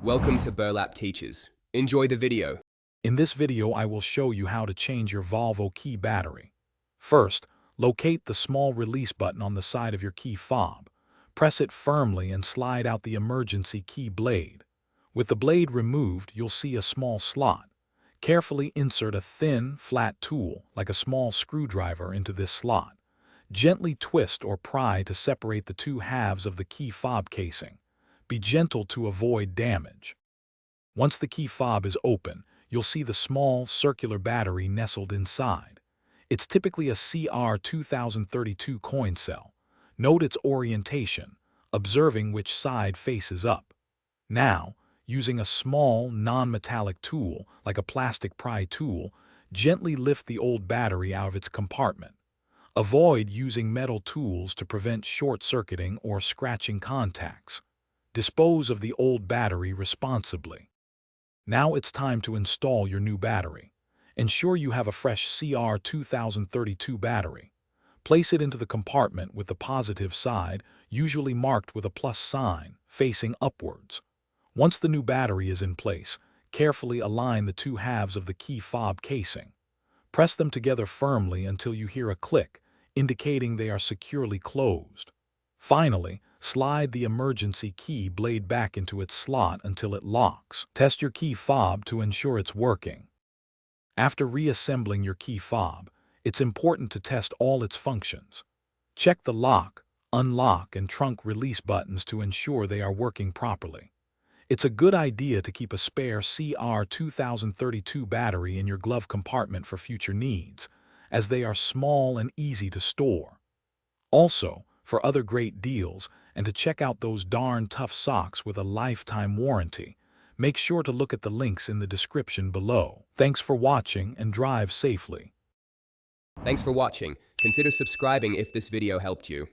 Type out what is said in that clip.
Welcome to Burlap Teachers. Enjoy the video. In this video, I will show you how to change your Volvo key battery. First, locate the small release button on the side of your key fob. Press it firmly and slide out the emergency key blade. With the blade removed, you'll see a small slot. Carefully insert a thin, flat tool, like a small screwdriver, into this slot. Gently twist or pry to separate the two halves of the key fob casing. Be gentle to avoid damage. Once the key fob is open, you'll see the small, circular battery nestled inside. It's typically a CR2032 coin cell. Note its orientation, observing which side faces up. Now, using a small, non-metallic tool, like a plastic pry tool, gently lift the old battery out of its compartment. Avoid using metal tools to prevent short-circuiting or scratching contacts. Dispose of the old battery responsibly. Now it's time to install your new battery. Ensure you have a fresh CR2032 battery. Place it into the compartment with the positive side, usually marked with a plus sign, facing upwards. Once the new battery is in place, carefully align the two halves of the key fob casing. Press them together firmly until you hear a click, indicating they are securely closed. Finally, slide the emergency key blade back into its slot until it locks. Test your key fob to ensure it's working. After reassembling your key fob, it's important to test all its functions. Check the lock, unlock, and trunk release buttons to ensure they are working properly. It's a good idea to keep a spare CR2032 battery in your glove compartment for future needs, as they are small and easy to store. Also, for other great deals, and to check out those darn tough socks with a lifetime warranty, make sure to look at the links in the description below. Thanks for watching and drive safely. Thanks for watching. Consider subscribing if this video helped you.